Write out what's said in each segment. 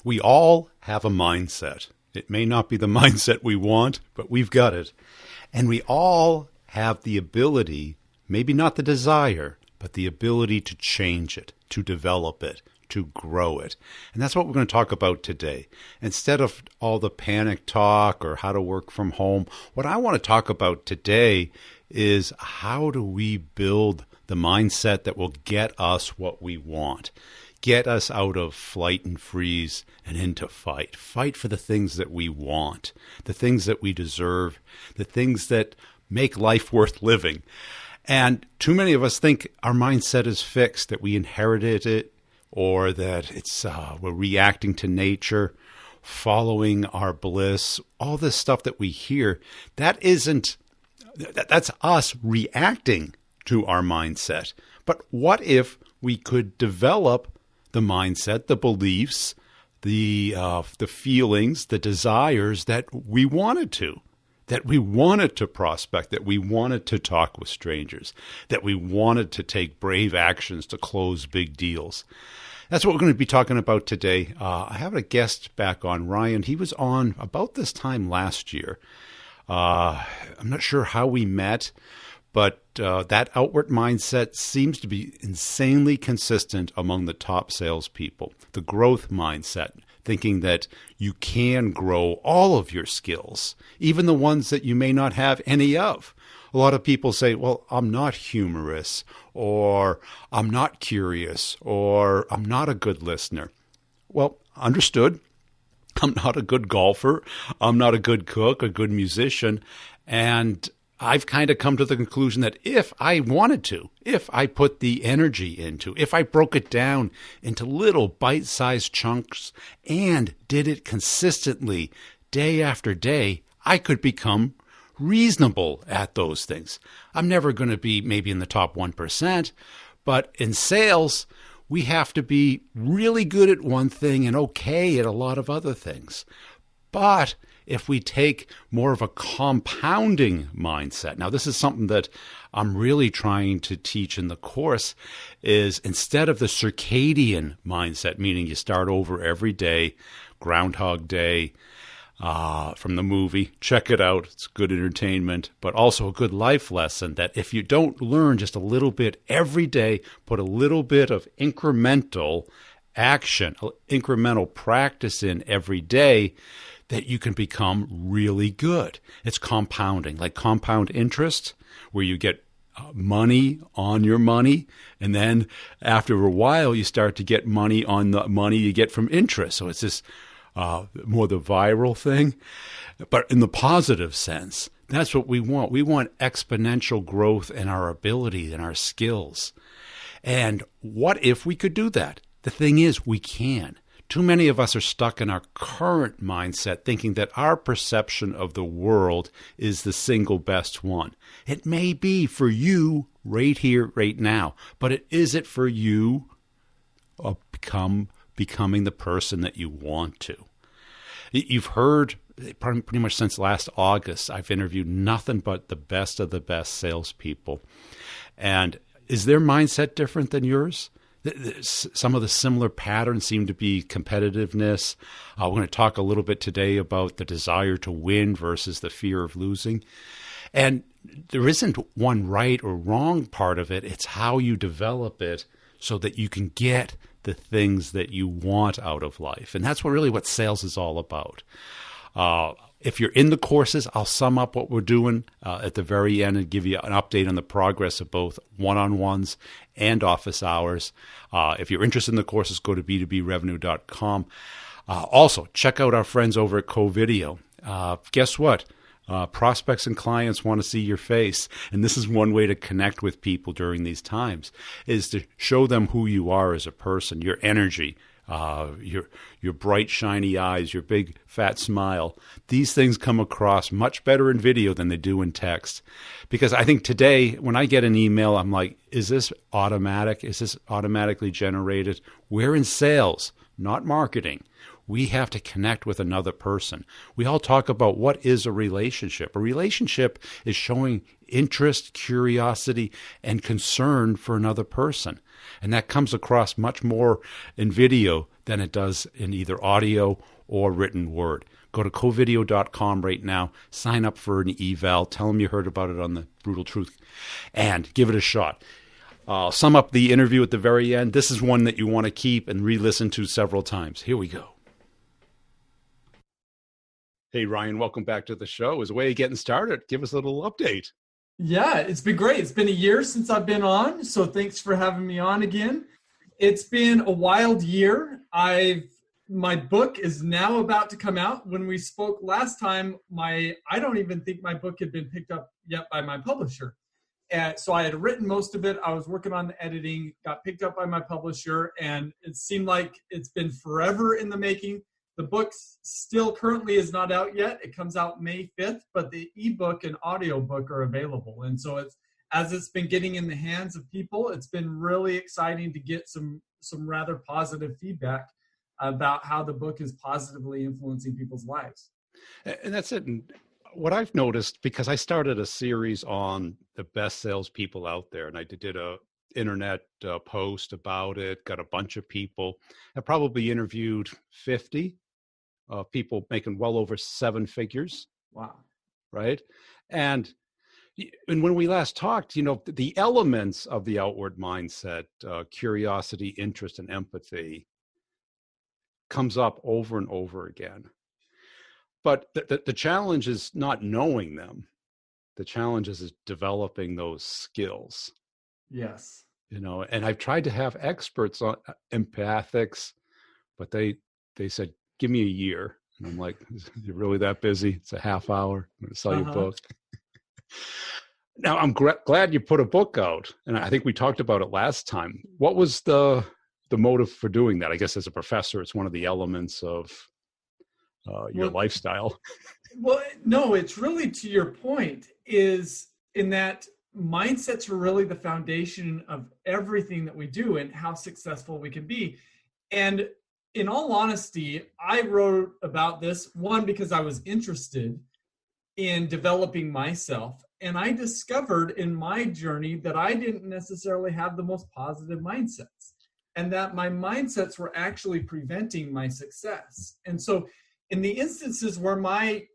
We all have a mindset. It may not be the mindset we want, but we've got it. And we all have the ability, maybe not the desire, but the ability to change it, to develop it, to grow it. And that's what we're going to talk about today. Instead of all the panic talk or how to work from home, what I want to talk about today is how do we build the mindset that will get us what we want, get us out of flight and freeze and into fight. Fight for the things that we want, the things that we deserve, the things that make life worth living. And too many of us think our mindset is fixed, that we inherited it, or that it's we're reacting to nature, following our bliss. All this stuff that we hear, that's us reacting to our mindset. But what if we could develop the mindset, the beliefs, the feelings, the desires that we wanted to? That we wanted to prospect, that we wanted to talk with strangers, that we wanted to take brave actions to close big deals. That's what we're going to be talking about today. I have a guest back on, Ryan. He was on about this time last year. I'm not sure how we met, but that outward mindset seems to be insanely consistent among the top salespeople. The growth mindset, thinking that you can grow all of your skills, even the ones that you may not have any of. A lot of people say, well, I'm not humorous, or I'm not curious, or I'm not a good listener. Well, understood. I'm not a good golfer. I'm not a good cook, a good musician. And I've kind of come to the conclusion that if I wanted to, if I put the energy into, if I broke it down into little bite-sized chunks and did it consistently day after day, I could become reasonable at those things. I'm never going to be maybe in the top 1%, but in sales, we have to be really good at one thing and okay at a lot of other things. But if we take more of a compounding mindset, now this is something that I'm really trying to teach in the course, is instead of the circadian mindset, meaning you start over every day, Groundhog Day, from the movie, check it out, it's good entertainment, but also a good life lesson that if you don't learn just a little bit every day, put a little bit of incremental action, incremental practice in every day, that you can become really good. It's compounding, like compound interest, where you get money on your money, and then after a while you start to get money on the money you get from interest. So it's this more the viral thing, but in the positive sense. That's what we want. We want exponential growth in our ability and our skills. And what if we could do that? The thing is, we can. Too many of us are stuck in our current mindset thinking that our perception of the world is the single best one. It may be for you right here, right now, but is it for you becoming the person that you want to? You've heard pretty much since last August, I've interviewed nothing but the best of the best salespeople. And is their mindset different than yours? Some of the similar patterns seem to be competitiveness. We're going to talk a little bit today about the desire to win versus the fear of losing. And there isn't one right or wrong part of it. It's how you develop it so that you can get the things that you want out of life. And that's what sales is all about. If you're in the courses, I'll sum up what we're doing at the very end and give you an update on the progress of both one-on-ones and office hours. If you're interested in the courses, go to b2brevenue.com. Also, check out our friends over at CoVideo. Guess what? Prospects and clients want to see your face. And this is one way to connect with people during these times, is to show them who you are as a person, your energy, your bright, shiny eyes, your big, fat smile. These things come across much better in video than they do in text. Because I think today, when I get an email, I'm like, is this automatic? Is this automatically generated? We're in sales, not marketing. We have to connect with another person. We all talk about what is a relationship. A relationship is showing interest, curiosity, and concern for another person. And that comes across much more in video than it does in either audio or written word. Go to covideo.com right now, sign up for an eval, tell them you heard about it on The Brutal Truth, and give it a shot. I'll sum up the interview at the very end. This is one that you want to keep and re-listen to several times. Here we go. Hey, Ryan, welcome back to the show. As a way of getting started, give us a little update. Yeah, it's been great. It's been a year since I've been on, so thanks for having me on again. It's been a wild year. My book is now about to come out. When we spoke last time, I don't even think my book had been picked up yet by my publisher. So I had written most of it. I was working on the editing, got picked up by my publisher, and it seemed like it's been forever in the making. The book still currently is not out yet. It comes out May 5th, but the ebook and audiobook are available. And so as it's been getting in the hands of people, it's been really exciting to get some rather positive feedback about how the book is positively influencing people's lives. And that's it. And what I've noticed, because I started a series on the best salespeople out there, and I did a internet post about it, got a bunch of people. I probably interviewed 50 people making well over 7 figures. Wow. Right. And when we last talked, the elements of the outward mindset, curiosity, interest, and empathy comes up over and over again. But the challenge is not knowing them. The challenge is developing those skills. Yes. And I've tried to have experts on empathics, but they said, give me a year. And I'm like, you're really that busy? It's a half hour. I'm going to sell you a book. Now, I'm glad you put a book out. And I think we talked about it last time. What was the motive for doing that? I guess as a professor, it's one of the elements of your lifestyle. Well, no, it's really to your point, is in that mindsets are really the foundation of everything that we do and how successful we can be. And in all honesty, I wrote about this, one, because I was interested in developing myself. And I discovered in my journey that I didn't necessarily have the most positive mindsets, and that my mindsets were actually preventing my success. And so in the instances where my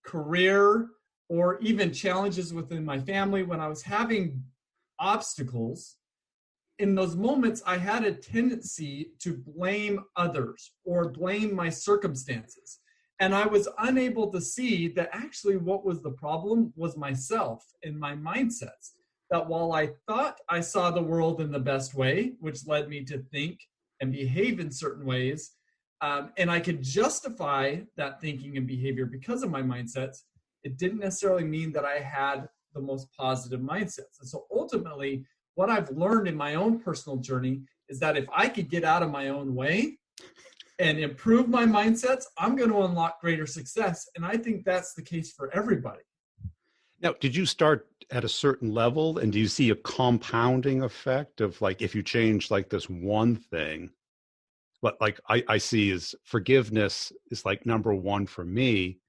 career or even challenges within my family, when I was having obstacles, in those moments, I had a tendency to blame others or blame my circumstances. And I was unable to see that actually what was the problem was myself and my mindsets. That while I thought I saw the world in the best way, which led me to think and behave in certain ways, and I could justify that thinking and behavior because of my mindsets, it didn't necessarily mean that I had the most positive mindsets. And so ultimately, what I've learned in my own personal journey is that if I could get out of my own way and improve my mindsets, I'm going to unlock greater success. And I think that's the case for everybody. Now, did you start at a certain level, and do you see a compounding effect of, like, if you change like this one thing, what like I see is forgiveness is like number one for me,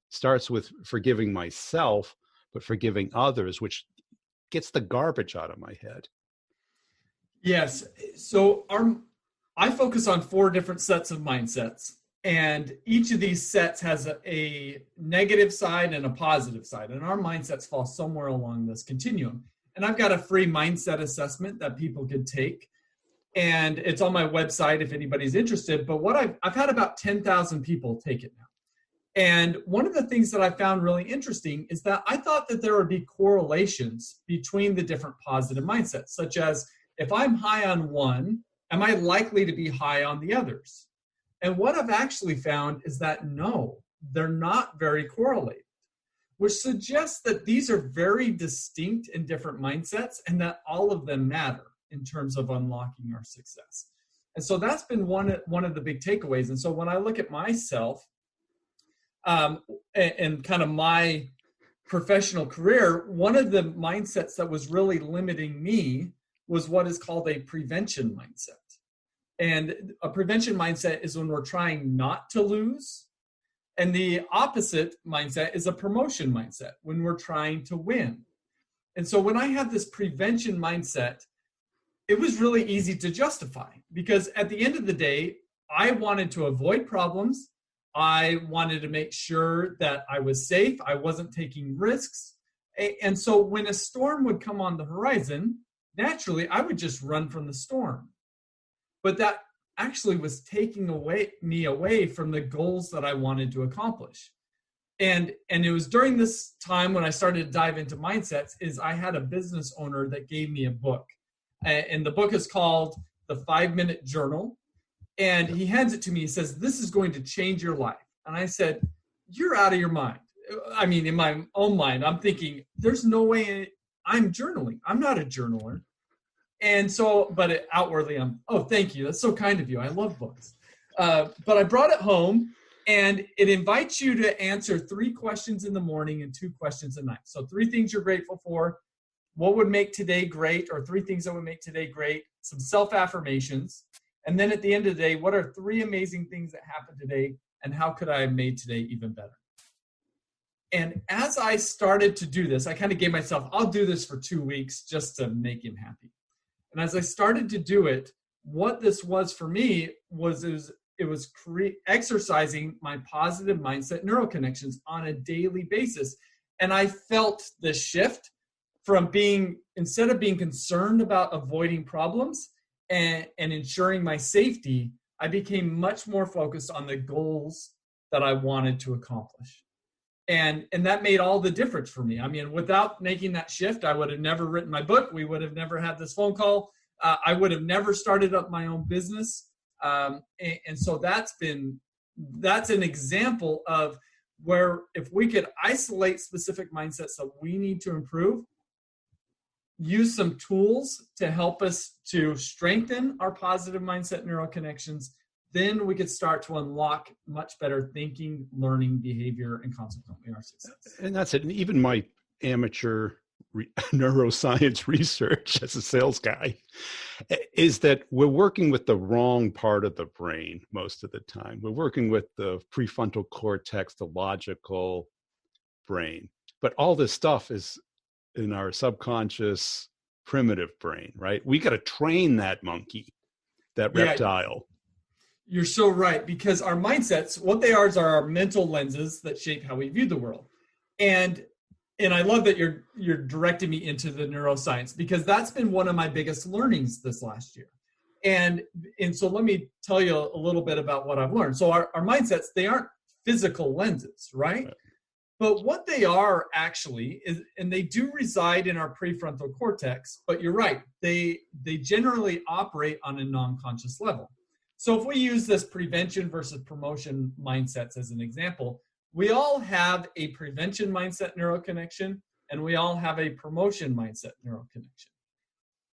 starts with forgiving myself, but forgiving others, which gets the garbage out of my head. Yes. So I focus on 4 different sets of mindsets, and each of these sets has a negative side and a positive side, and our mindsets fall somewhere along this continuum. And I've got a free mindset assessment that people could take, and it's on my website if anybody's interested. But what I've had about 10,000 people take it now. And one of the things that I found really interesting is that I thought that there would be correlations between the different positive mindsets, such as if I'm high on one, am I likely to be high on the others? And what I've actually found is that no, they're not very correlated, which suggests that these are very distinct and different mindsets, and that all of them matter in terms of unlocking our success. And so that's been one of the big takeaways. And so when I look at myself, and kind of my professional career, one of the mindsets that was really limiting me was what is called a prevention mindset. And a prevention mindset is when we're trying not to lose. And the opposite mindset is a promotion mindset, when we're trying to win. And so when I had this prevention mindset, it was really easy to justify, because at the end of the day, I wanted to avoid problems. I wanted to make sure that I was safe. I wasn't taking risks. And so when a storm would come on the horizon, naturally, I would just run from the storm. But that actually was taking me away from the goals that I wanted to accomplish. And it was during this time when I started to dive into mindsets is I had a business owner that gave me a book. And the book is called The 5-Minute Journal. And he hands it to me. He says, this is going to change your life. And I said, you're out of your mind. I mean, in my own mind, I'm thinking, there's no way I'm journaling. I'm not a journaler. And so, but outwardly, oh, thank you. That's so kind of you. I love books. But I brought it home, and it invites you to answer 3 questions in the morning and 2 questions at night. So 3 things you're grateful for, what would make today great, or 3 things that would make today great, some self-affirmations. And then at the end of the day, what are 3 amazing things that happened today, and how could I have made today even better? And as I started to do this, I kind of gave myself, I'll do this for 2 weeks just to make him happy. And as I started to do it, what this was for me was it was exercising my positive mindset neural connections on a daily basis. And I felt the shift from instead of being concerned about avoiding problems and ensuring my safety, I became much more focused on the goals that I wanted to accomplish. And that made all the difference for me. I mean, without making that shift, I would have never written my book. We would have never had this phone call. I would have never started up my own business. And so that's an example of where if we could isolate specific mindsets that we need to improve, use some tools to help us to strengthen our positive mindset neural connections, then we could start to unlock much better thinking, learning, behavior, and consequently our success. And that's it. And even my amateur neuroscience research as a sales guy is that we're working with the wrong part of the brain most of the time. We're working with the prefrontal cortex, the logical brain. But all this stuff is in our subconscious primitive brain, right? We got to train that monkey, that reptile. You're so right, because our mindsets, what they are is our mental lenses that shape how we view the world. And I love that you're directing me into the neuroscience, because that's been one of my biggest learnings this last year. And so let me tell you a little bit about what I've learned. So our mindsets, they aren't physical lenses, right? But what they are actually is, and they do reside in our prefrontal cortex, but you're right, they generally operate on a non-conscious level. So if we use this prevention versus promotion mindsets as an example, we all have a prevention mindset neural connection, and we all have a promotion mindset neural connection.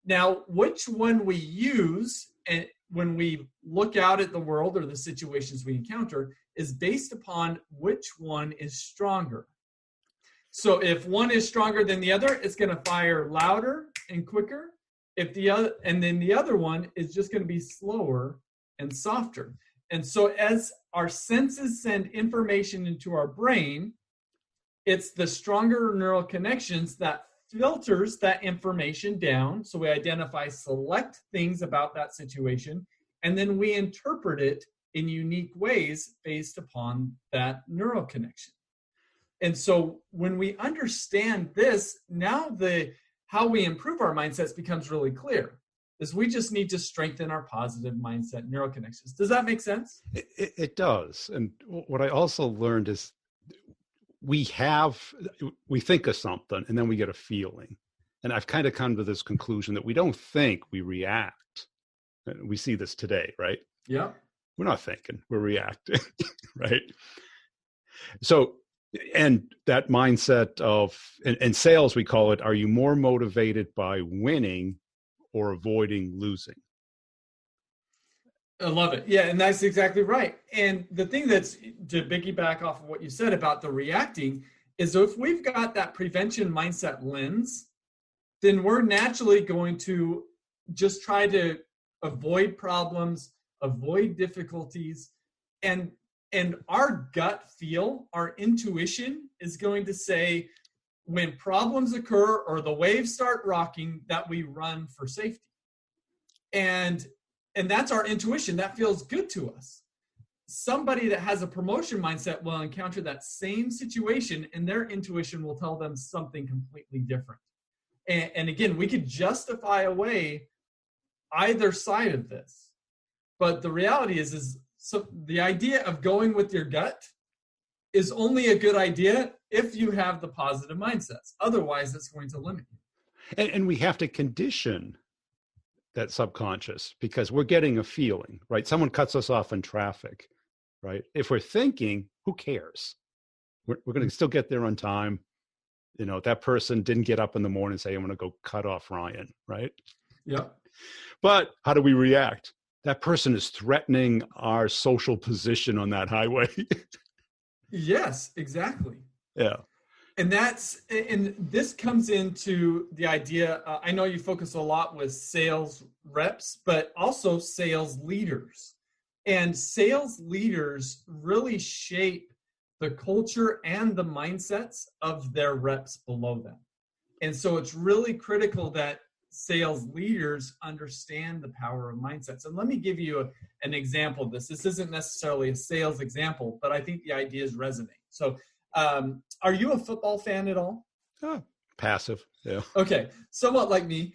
Now, which one we use and when we look out at the world or the situations we encounter is based upon which one is stronger. So if one is stronger than the other, it's going to fire louder and quicker. And then the other one is just going to be slower and softer. And so as our senses send information into our brain, it's the stronger neural connections that filters that information down. So we identify select things about that situation, and then we interpret it in unique ways based upon that neural connection. And so when we understand this, now how we improve our mindsets becomes really clear. Is we just need to strengthen our positive mindset neural connections. Does that make sense? It does. And what I also learned is we think of something and then we get a feeling. And I've kind of come to this conclusion that we don't think, we react. We see this today, right? Yeah. We're not thinking, we're reacting, right? So, and that mindset of, in sales, we call it, are you more motivated by winning or avoiding losing? I love it. Yeah, and that's exactly right. And the thing that's, to piggyback off of what you said about the reacting, is if we've got that prevention mindset lens, then we're naturally going to just try to avoid problems, avoid difficulties, and our gut feel, our intuition is going to say, when problems occur or the waves start rocking, that we run for safety. And And that's our intuition. That feels good to us. Somebody that has a promotion mindset will encounter that same situation, and their intuition will tell them something completely different. And again, we could justify away either side of this. But the reality is so the idea of going with your gut is only a good idea if you have the positive mindsets. Otherwise, it's going to limit you. And we have to condition that subconscious because we're getting a feeling, right? Someone cuts us off in traffic, right? If we're thinking, who cares? We're going to still get there on time. You know, that person didn't get up in the morning and say, I'm going to go cut off Ryan, right? Yeah. But how do we react? That person is threatening our social position on that highway. Yes, exactly. Yeah. And this comes into the idea, I know you focus a lot with sales reps, but also sales leaders. And sales leaders really shape the culture and the mindsets of their reps below them. And so it's really critical that sales leaders understand the power of mindsets. And let me give you an example of this. This isn't necessarily a sales example, but I think the ideas resonate. So are you a football fan at all? Oh, passive. Yeah. Okay. Somewhat like me.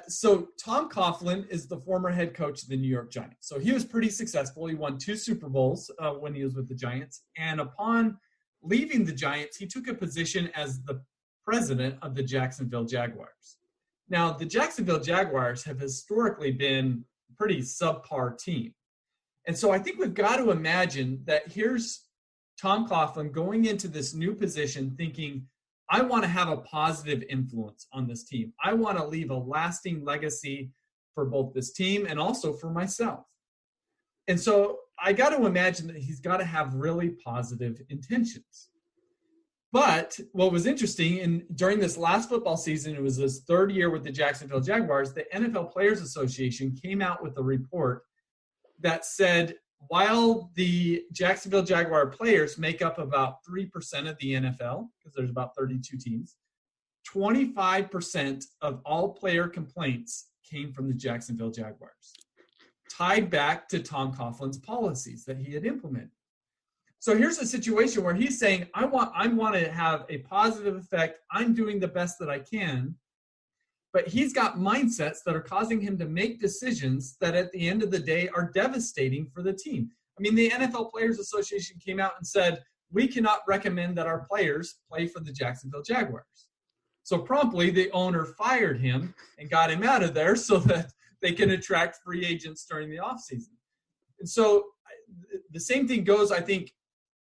So Tom Coughlin is the former head coach of the New York Giants. So he was pretty successful. He won 2 Super Bowls when he was with the Giants. And upon leaving the Giants, he took a position as the president of the Jacksonville Jaguars. Now, the Jacksonville Jaguars have historically been a pretty subpar team. And so I think we've got to imagine that here's Tom Coughlin going into this new position thinking, I want to have a positive influence on this team. I want to leave a lasting legacy for both this team and also for myself. And so I got to imagine that he's got to have really positive intentions. But what was interesting, during this last football season, it was his 3rd year with the Jacksonville Jaguars, the NFL Players Association came out with a report that said, while the Jacksonville Jaguar players make up about 3% of the NFL, because there's about 32 teams, 25% of all player complaints came from the Jacksonville Jaguars, tied back to Tom Coughlin's policies that he had implemented. So here's a situation where he's saying, I want to have a positive effect. I'm doing the best that I can. But he's got mindsets that are causing him to make decisions that at the end of the day are devastating for the team. I mean, the NFL Players Association came out and said, we cannot recommend that our players play for the Jacksonville Jaguars. So promptly, the owner fired him and got him out of there so that they can attract free agents during the offseason. And so the same thing goes, I think,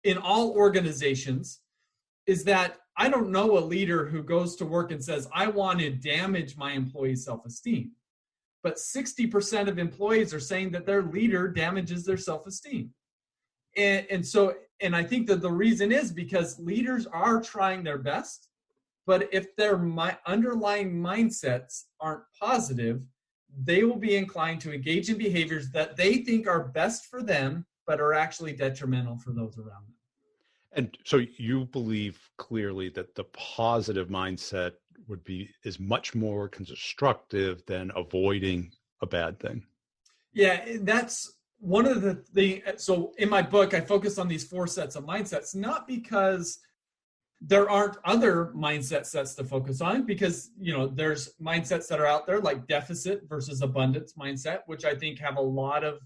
in all organizations, is that I don't know a leader who goes to work and says, I want to damage my employees' self-esteem. But 60% of employees are saying that their leader damages their self-esteem. And I think that the reason is because leaders are trying their best, but if their underlying mindsets aren't positive, they will be inclined to engage in behaviors that they think are best for them, but are actually detrimental for those around them. And so you believe clearly that the positive mindset is much more constructive than avoiding a bad thing. Yeah, that's one of the things. So in my book, I focus on these 4 sets of mindsets, not because there aren't other mindset sets to focus on, because, there's mindsets that are out there like deficit versus abundance mindset, which I think have a lot of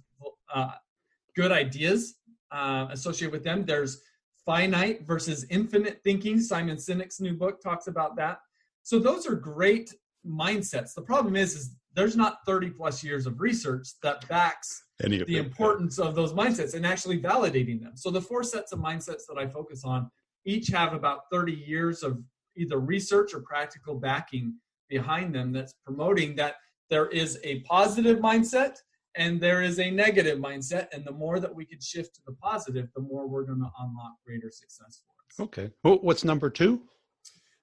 good ideas associated with them. There's finite versus infinite thinking. Simon Sinek's new book talks about that. So those are great mindsets. The problem is there's not 30 plus years of research that backs the importance of those mindsets and actually validating them. So the 4 sets of mindsets that I focus on each have about 30 years of either research or practical backing behind them that's promoting that there is a positive mindset and there is a negative mindset. And the more that we can shift to the positive, the more we're going to unlock greater success for us. Okay. Well, what's number 2?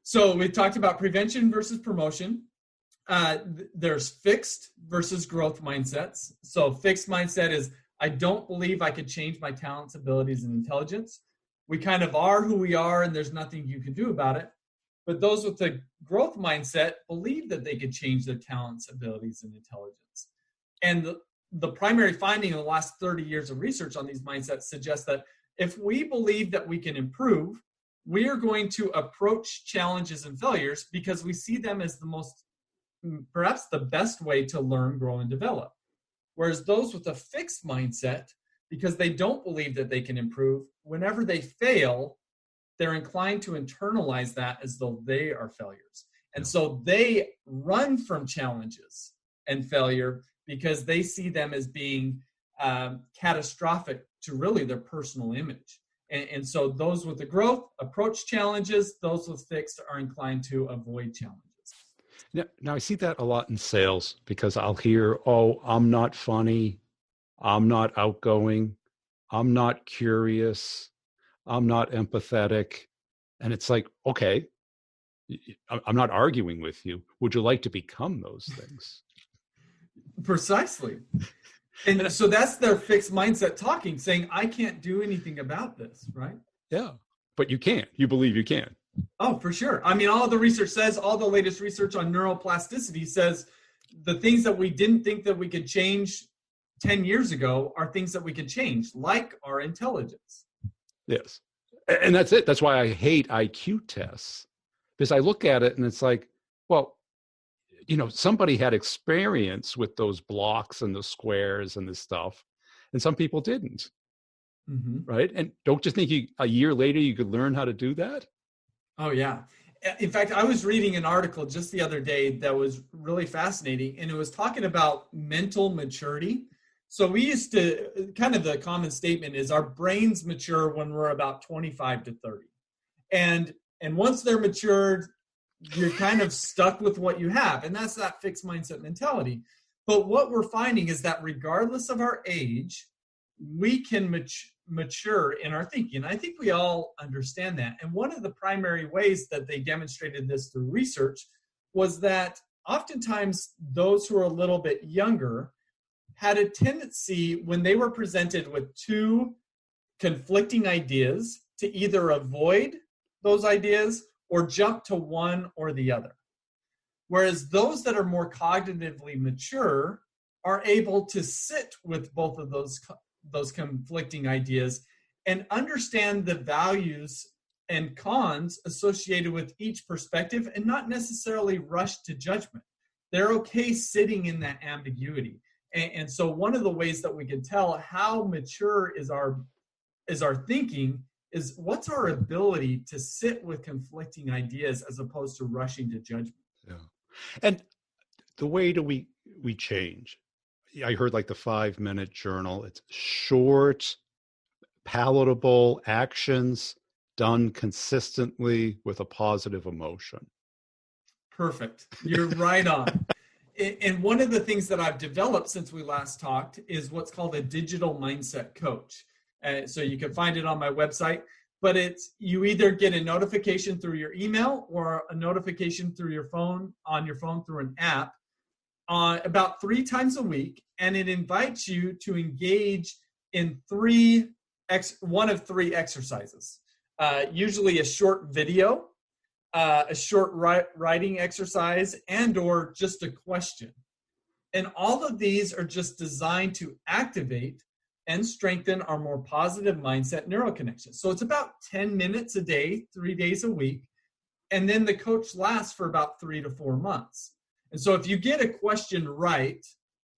So we talked about prevention versus promotion. There's fixed versus growth mindsets. So fixed mindset is, I don't believe I could change my talents, abilities, and intelligence. We kind of are who we are, and there's nothing you can do about it. But those with the growth mindset believe that they could change their talents, abilities, and intelligence. And the primary finding of the last 30 years of research on these mindsets suggests that if we believe that we can improve, we are going to approach challenges and failures because we see them as the most, perhaps the best way to learn, grow, and develop. Whereas those with a fixed mindset, because they don't believe that they can improve, whenever they fail, they're inclined to internalize that as though they are failures. And so they run from challenges and failure because they see them as being catastrophic to really their personal image. And so those with the growth approach challenges, those with fixed are inclined to avoid challenges. Now I see that a lot in sales because I'll hear, oh, I'm not funny, I'm not outgoing, I'm not curious, I'm not empathetic. And it's like, okay, I'm not arguing with you. Would you like to become those things? Precisely. And so that's their fixed mindset talking, saying, I can't do anything about this, right? Yeah, but you can. You believe you can. Oh, for sure. I mean, all the research says, all the latest research on neuroplasticity says the things that we didn't think that we could change 10 years ago are things that we can change, like our intelligence. Yes. And that's it. That's why I hate IQ tests, because I look at it and it's like, well, somebody had experience with those blocks and the squares and this stuff, and some people didn't. Mm-hmm. Right? And don't you think a year later you could learn how to do that? Oh, yeah. In fact, I was reading an article just the other day that was really fascinating, and it was talking about mental maturity. So we used to, kind of the common statement is our brains mature when we're about 25 to 30. And once they're matured, you're kind of stuck with what you have. And that's that fixed mindset mentality. But what we're finding is that regardless of our age, we can mature in our thinking. I think we all understand that. And one of the primary ways that they demonstrated this through research was that oftentimes those who are a little bit younger had a tendency, when they were presented with two conflicting ideas, to either avoid those ideas or jump to one or the other. Whereas those that are more cognitively mature are able to sit with both of those conflicting ideas and understand the values and cons associated with each perspective and not necessarily rush to judgment. They're okay sitting in that ambiguity. And so one of the ways that we can tell how mature is our thinking is what's our ability to sit with conflicting ideas as opposed to rushing to judgment. Yeah. And the way do we change? I heard like the 5-minute journal. It's short, palatable actions done consistently with a positive emotion. Perfect. You're right on. And one of the things that I've developed since we last talked is what's called a digital mindset coach. So you can find it on my website, but you either get a notification through your email or a notification through your phone, through an app, about 3 times a week. And it invites you to engage in one of 3 exercises, usually a short video, a short writing exercise, and or just a question. And all of these are just designed to activate and strengthen our more positive mindset neural connections. So it's about 10 minutes a day, 3 days a week. And then the coach lasts for about 3 to 4 months. And so if you get a question right,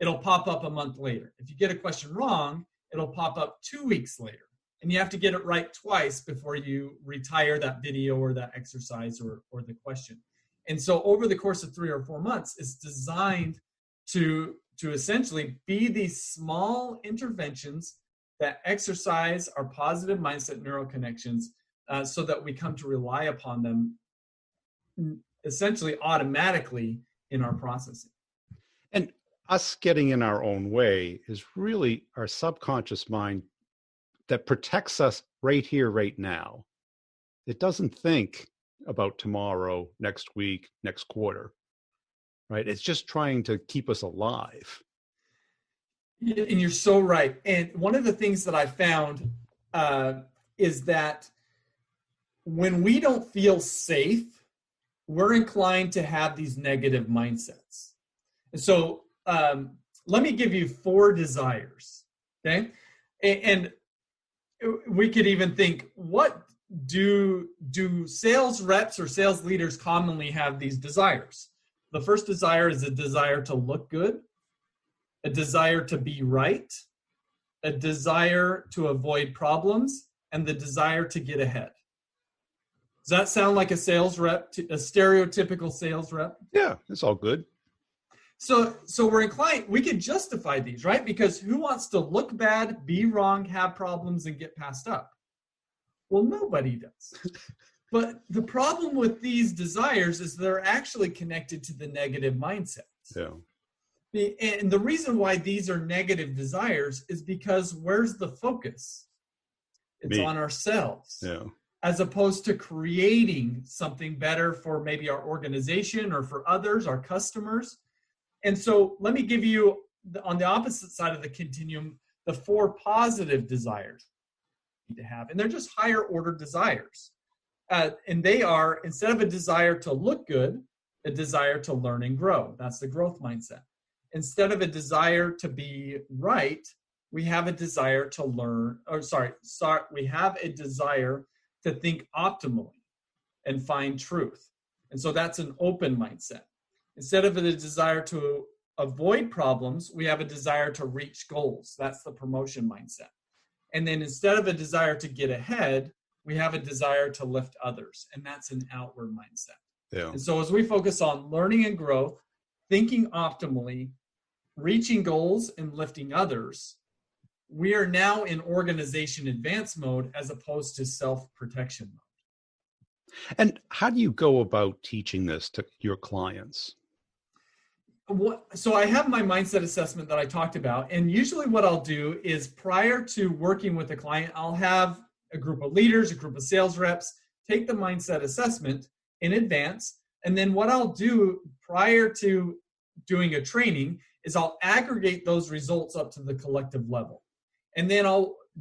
it'll pop up a month later. If you get a question wrong, it'll pop up 2 weeks later. And you have to get it right twice before you retire that video or that exercise or the question. And so over the course of 3 or 4 months, it's designed to essentially be these small interventions that exercise our positive mindset neural connections so that we come to rely upon them essentially automatically in our processing. And us getting in our own way is really our subconscious mind that protects us right here, right now. It doesn't think about tomorrow, next week, next quarter, right? It's just trying to keep us alive. And you're so right. And one of the things that I found is that when we don't feel safe, we're inclined to have these negative mindsets. And so let me give you 4 desires. Okay. And we could even think, what do sales reps or sales leaders commonly have these desires? The first desire is a desire to look good, a desire to be right, a desire to avoid problems, and the desire to get ahead. Does that sound like a sales rep, a stereotypical sales rep? Yeah, it's all good. So we're inclined, we could justify these, right? Because who wants to look bad, be wrong, have problems, and get passed up? Well, nobody does. But the problem with these desires is they're actually connected to the negative mindsets. Yeah. And the reason why these are negative desires is because where's the focus? It's on ourselves. Yeah. As opposed to creating something better for maybe our organization or for others, our customers. And so let me give you, on the opposite side of the continuum, the 4 positive desires you need to have. And they're just higher order desires. And they are, instead of a desire to look good, a desire to learn and grow. That's the growth mindset. Instead of a desire to be right, we have a desire to learn, we have a desire to think optimally and find truth. And so that's an open mindset. Instead of a desire to avoid problems, we have a desire to reach goals. That's the promotion mindset. And then instead of a desire to get ahead, we have a desire to lift others. And that's an outward mindset. Yeah. And so as we focus on learning and growth, thinking optimally, reaching goals, and lifting others, we are now in organization advance mode as opposed to self-protection mode. And how do you go about teaching this to your clients? So I have my mindset assessment that I talked about. And usually what I'll do is, prior to working with a client, I'll have a group of leaders, a group of sales reps, take the mindset assessment in advance. And then what I'll do prior to doing a training is I'll aggregate those results up to the collective level. And then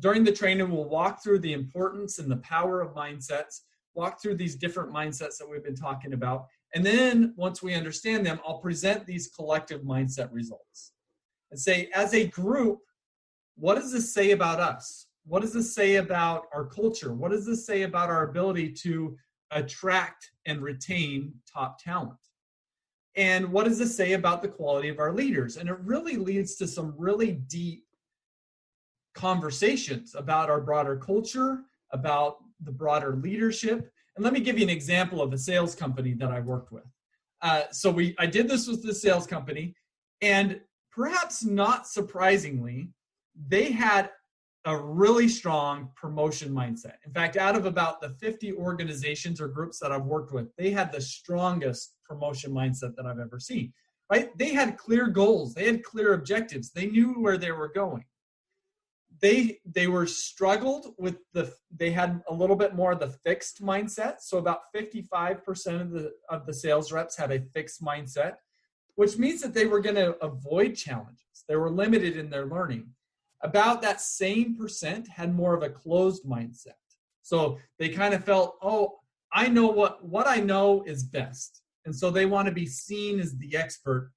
during the training, we'll walk through the importance and the power of mindsets, walk through these different mindsets that we've been talking about. And then once we understand them, I'll present these collective mindset results and say, as a group, what does this say about us? What does this say about our culture? What does this say about our ability to attract and retain top talent? And what does this say about the quality of our leaders? And it really leads to some really deep conversations about our broader culture, about the broader leadership. And let me give you an example of a sales company that I worked with. I did this with the sales company, and perhaps not surprisingly, they had a really strong promotion mindset. In fact, out of about the 50 organizations or groups that I've worked with, they had the strongest promotion mindset that I've ever seen, right? They had clear goals. They had clear objectives. They knew where they were going. They were struggled with they had a little bit more of the fixed mindset. So about 55% of the sales reps had a fixed mindset, which means that they were going to avoid challenges. They were limited in their learning. About that same percent had more of a closed mindset. So they kind of felt, I know what I know is best. And so they want to be seen as the expert,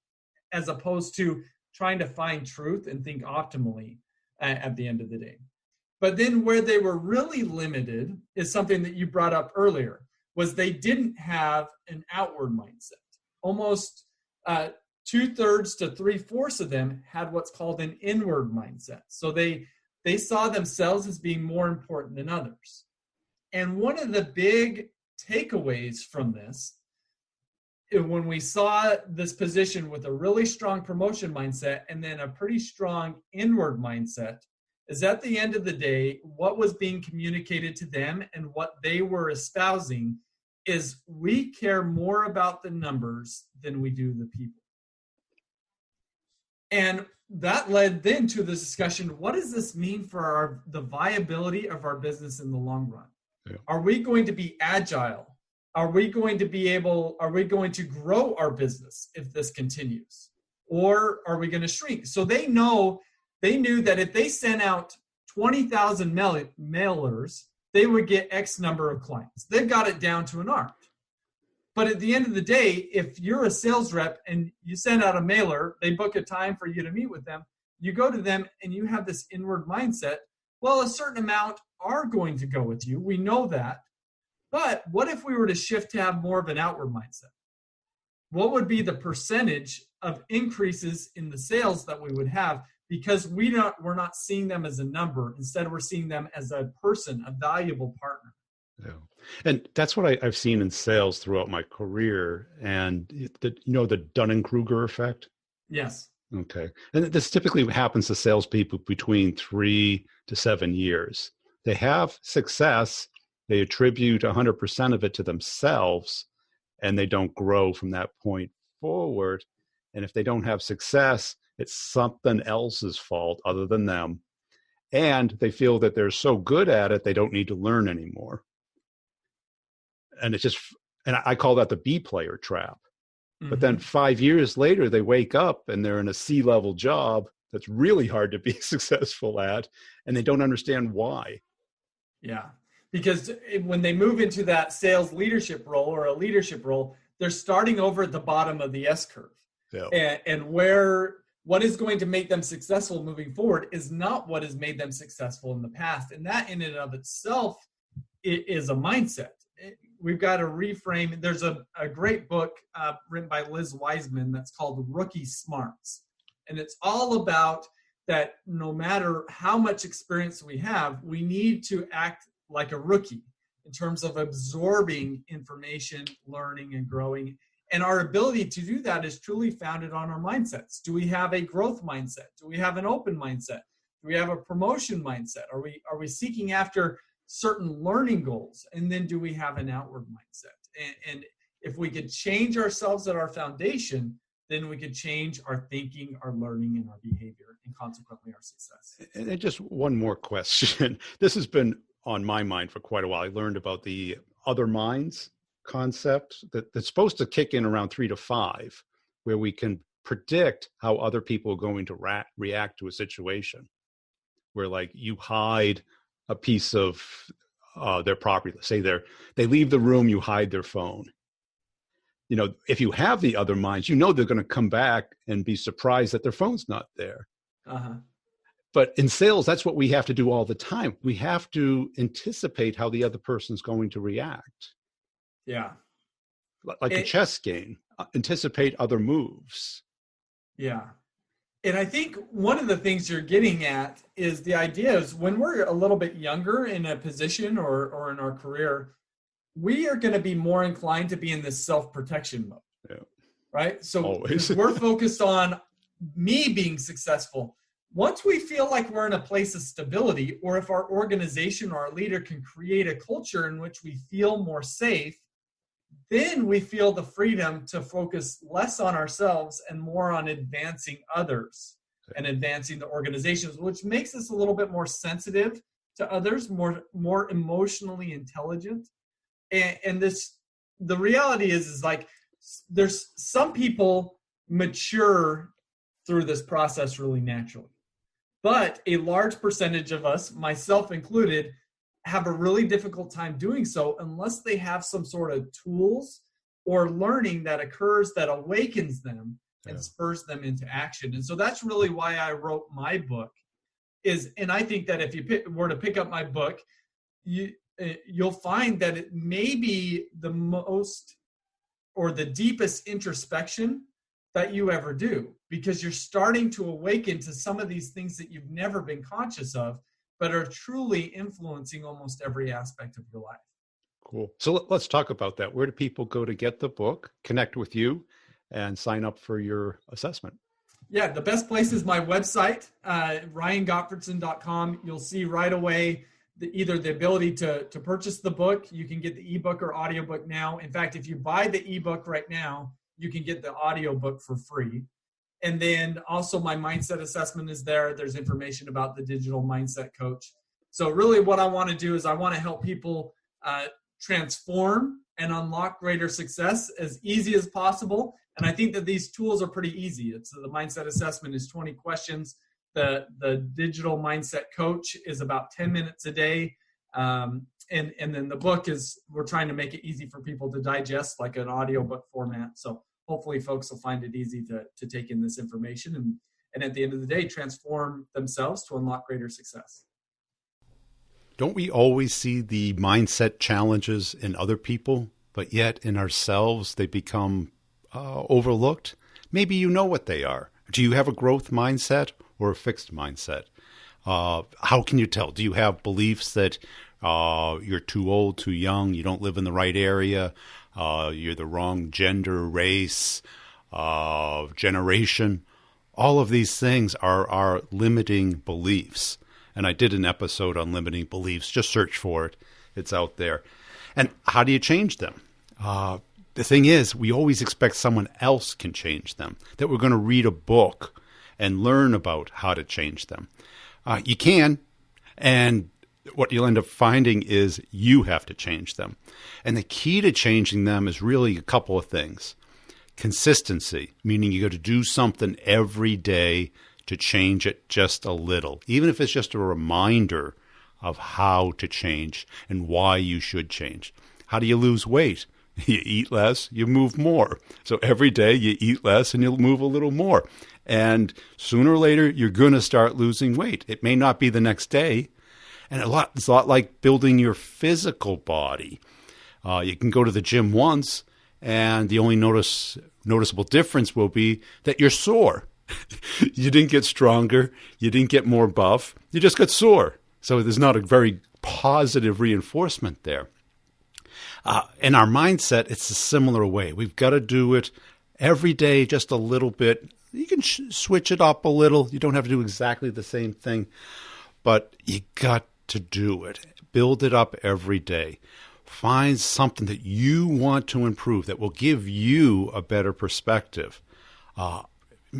as opposed to trying to find truth and think optimally at the end of the day. But then where they were really limited is something that you brought up earlier, was they didn't have an outward mindset. Almost 2/3 to 3/4 of them had what's called an inward mindset. So they saw themselves as being more important than others. And one of the big takeaways from this, when we saw this position with a really strong promotion mindset and then a pretty strong inward mindset, is at the end of the day, what was being communicated to them and what they were espousing is, we care more about the numbers than we do the people. And that led then to the discussion, what does this mean for the viability of our business in the long run? Yeah. Are we going to be agile? Are we going to grow our business if this continues? Or are we going to shrink? So they knew that if they sent out 20,000 mailers, they would get X number of clients. They've got it down to an art. But at the end of the day, if you're a sales rep and you send out a mailer, they book a time for you to meet with them, you go to them and you have this inward mindset, well, a certain amount are going to go with you. We know that. But what if we were to shift to have more of an outward mindset? What would be the percentage of increases in the sales that we would have, because we're not seeing them as a number. Instead, we're seeing them as a person, a valuable partner. Yeah. And that's what I've seen in sales throughout my career. And the Dunning-Kruger effect? Yes. Okay. And this typically happens to salespeople between 3 to 7 years. They have success. They attribute 100% of it to themselves, and they don't grow from that point forward. And if they don't have success, it's something else's fault other than them. And they feel that they're so good at it, they don't need to learn anymore. And I call that the B player trap. Mm-hmm. But then 5 years later, they wake up and they're in a C-level job that's really hard to be successful at, and they don't understand why. Yeah. Because when they move into that sales leadership role or a leadership role, they're starting over at the bottom of the S curve. Yeah. And what is going to make them successful moving forward is not what has made them successful in the past. And that in and of itself is a mindset. We've got to reframe. There's a great book written by Liz Wiseman that's called Rookie Smarts. And it's all about that no matter how much experience we have, we need to act like a rookie in terms of absorbing information, learning, and growing. And our ability to do that is truly founded on our mindsets. Do we have a growth mindset? Do we have an open mindset? Do we have a promotion mindset? Are we seeking after certain learning goals? And then do we have an outward mindset? And if we could change ourselves at our foundation, then we could change our thinking, our learning, and our behavior, and consequently our success. And just one more question. This has been on my mind for quite a while. I learned about the other minds concept that's supposed to kick in around 3 to 5, where we can predict how other people are going to react to a situation. Where like you hide a piece of their property. Let's say they leave the room, you hide their phone. If you have the other minds, they're going to come back and be surprised that their phone's not there. Uh-huh. But in sales, that's what we have to do all the time. We have to anticipate how the other person's going to react. Yeah. Like a chess game, anticipate other moves. Yeah. And I think one of the things you're getting at is the idea is when we're a little bit younger in a position or in our career, we are going to be more inclined to be in this self-protection mode. Yeah. Right? So we're focused on me being successful. Once we feel like we're in a place of stability, or if our organization or our leader can create a culture in which we feel more safe, then we feel the freedom to focus less on ourselves and more on advancing others and advancing the organizations, which makes us a little bit more sensitive to others, more emotionally intelligent. And the reality is like there's some people mature through this process really naturally. But a large percentage of us, myself included, have a really difficult time doing so unless they have some sort of tools or learning that occurs that awakens them and spurs them into action. And so that's really why I wrote my book. And I think that if you were to pick up my book, you'll find that it may be the most or the deepest introspection that you ever do, because you're starting to awaken to some of these things that you've never been conscious of, but are truly influencing almost every aspect of your life. Cool. So let's talk about that. Where do people go to get the book, connect with you, and sign up for your assessment? Yeah, the best place is my website, ryangottfredson.com. You'll see right away either the ability to purchase the book. You can get the ebook or audiobook now. In fact, if you buy the ebook right now, you can get the audiobook for free. And then also my mindset assessment is there. There's information about the digital mindset coach. So really what I want to do is I want to help people transform and unlock greater success as easy as possible. And I think that these tools are pretty easy. The mindset assessment is 20 questions. The digital mindset coach is about 10 minutes a day. And then the book we're trying to make it easy for people to digest, like an audiobook format. So hopefully folks will find it easy to take in this information and at the end of the day, transform themselves to unlock greater success. Don't we always see the mindset challenges in other people, but yet in ourselves they become overlooked? Maybe you know what they are. Do you have a growth mindset or a fixed mindset? How can you tell? Do you have beliefs that you're too old, too young, you don't live in the right area, you're the wrong gender, race, generation? All of these things are limiting beliefs. And I did an episode on limiting beliefs. Just search for it. It's out there. And how do you change them? The thing is, we always expect someone else can change them, that we're going to read a book and learn about how to change them. You can, and what you'll end up finding is you have to change them. And the key to changing them is really a couple of things. Consistency, meaning you got to do something every day to change it just a little, even if it's just a reminder of how to change and why you should change. How do you lose weight? You eat less, you move more. So every day you eat less and you'll move a little more. And sooner or later, you're going to start losing weight. It may not be the next day. And it's a lot like building your physical body. You can go to the gym once, and the only noticeable difference will be that you're sore. You didn't get stronger. You didn't get more buff. You just got sore. So there's not a very positive reinforcement there. In our mindset, it's a similar way. We've got to do it every day, just a little bit. You can switch it up a little. You don't have to do exactly the same thing, but you got to do it. Build it up every day. Find something that you want to improve that will give you a better perspective.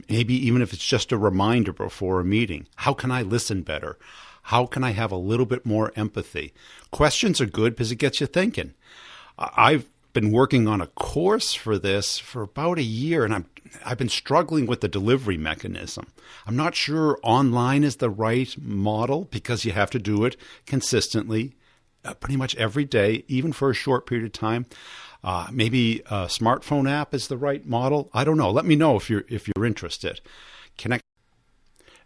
Maybe even if it's just a reminder before a meeting. How can I listen better? How can I have a little bit more empathy? Questions are good because it gets you thinking. I've been working on a course for this for about a year, and I've been struggling with the delivery mechanism. I'm not sure online is the right model because you have to do it consistently, pretty much every day, even for a short period of time. Maybe a smartphone app is the right model. I don't know. Let me know if you're interested. Connect.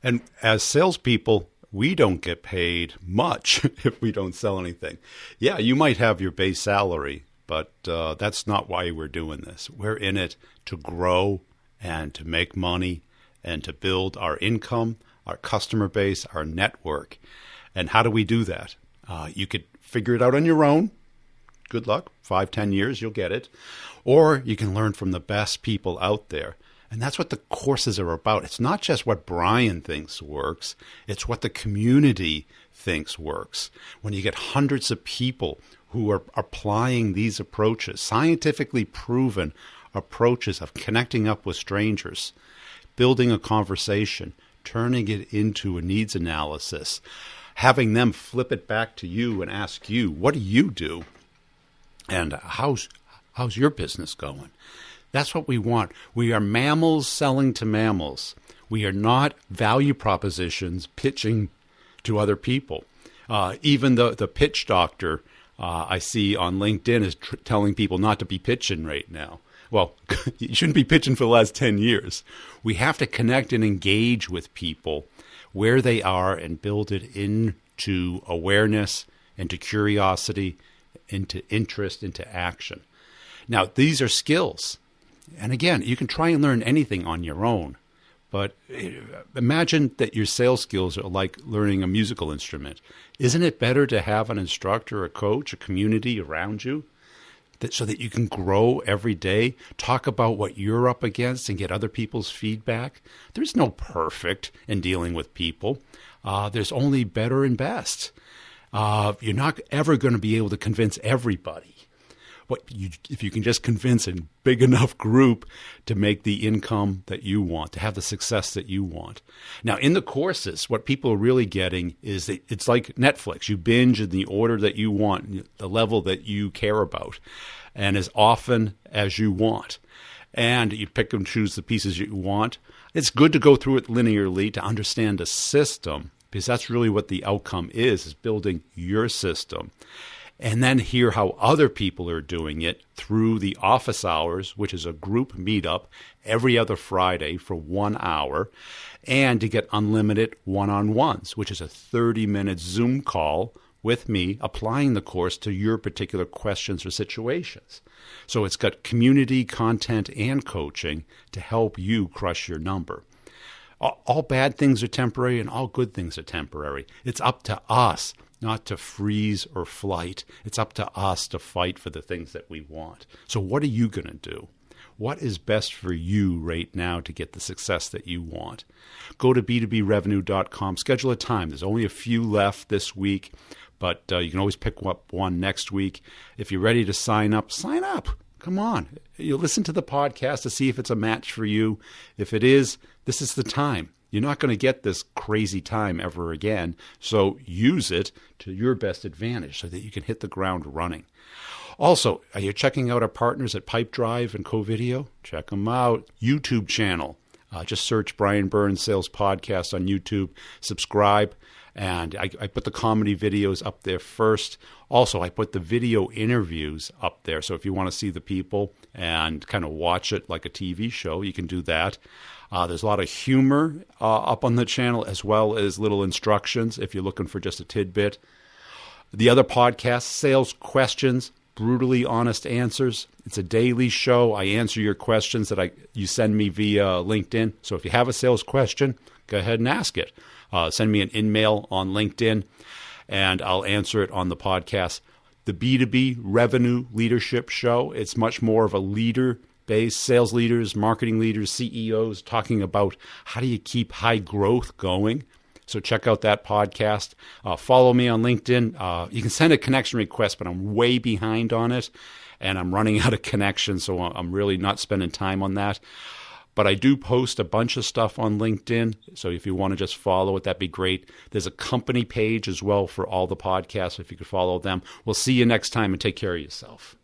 And as salespeople, we don't get paid much if we don't sell anything. Yeah, you might have your base salary, but that's not why we're doing this. We're in it to grow and to make money and to build our income, our customer base, our network. And how do we do that? You could figure it out on your own. Good luck. 5-10 years, you'll get it. Or you can learn from the best people out there. And that's what the courses are about. It's not just what Brian thinks works. It's what the community thinks works. When you get hundreds of people who are applying these approaches, scientifically proven approaches of connecting up with strangers, building a conversation, turning it into a needs analysis, having them flip it back to you and ask you, what do you do? And how's your business going? That's what we want. We are mammals selling to mammals. We are not value propositions pitching to other people. Even the pitch doctor I see on LinkedIn is telling people not to be pitching right now. Well, you shouldn't be pitching for the last 10 years. We have to connect and engage with people where they are and build it into awareness, into curiosity, into interest, into action. Now, these are skills. And again, you can try and learn anything on your own. But imagine that your sales skills are like learning a musical instrument. Isn't it better to have an instructor, a coach, a community around you so that you can grow every day, talk about what you're up against and get other people's feedback? There's no perfect in dealing with people. There's only better and best. You're not ever going to be able to convince everybody. If you can just convince a big enough group to make the income that you want, to have the success that you want. Now, in the courses, what people are really getting is that it's like Netflix. You binge in the order that you want, the level that you care about, and as often as you want. And you pick and choose the pieces you want. It's good to go through it linearly to understand the system, because that's really what the outcome is building your system. And then hear how other people are doing it through the office hours, which is a group meetup every other Friday for 1 hour, and to get unlimited one-on-ones, which is a 30-minute Zoom call with me applying the course to your particular questions or situations. So it's got community, content, and coaching to help you crush your number. All bad things are temporary and all good things are temporary. It's up to us not to freeze or flight. It's up to us to fight for the things that we want. So what are you going to do? What is best for you right now to get the success that you want? Go to b2brevenue.com, schedule a time. There's only a few left this week, but you can always pick up one next week. If you're ready to sign up, sign up. Come on. You listen to the podcast to see if it's a match for you. If it is, this is the time. You're not going to get this crazy time ever again, so use it to your best advantage so that you can hit the ground running. Also, are you checking out our partners at Pipedrive and CoVideo? Check them out. YouTube channel. Just search Brian Burns Sales Podcast on YouTube. Subscribe. And I put the comedy videos up there first. Also, I put the video interviews up there. So if you want to see the people and kind of watch it like a TV show, you can do that. There's a lot of humor up on the channel, as well as little instructions if you're looking for just a tidbit. The other podcast, Sales Questions, Brutally Honest Answers. It's a daily show. I answer your questions that you send me via LinkedIn. So if you have a sales question, go ahead and ask it. Send me an email on LinkedIn, and I'll answer it on the podcast. The B2B Revenue Leadership Show, it's much more of a leader-based, sales leaders, marketing leaders, CEOs, talking about how do you keep high growth going. So check out that podcast. Follow me on LinkedIn. You can send a connection request, but I'm way behind on it, and I'm running out of connections, so I'm really not spending time on that. But I do post a bunch of stuff on LinkedIn, so if you want to just follow it, that'd be great. There's a company page as well for all the podcasts, if you could follow them. We'll see you next time, and take care of yourself.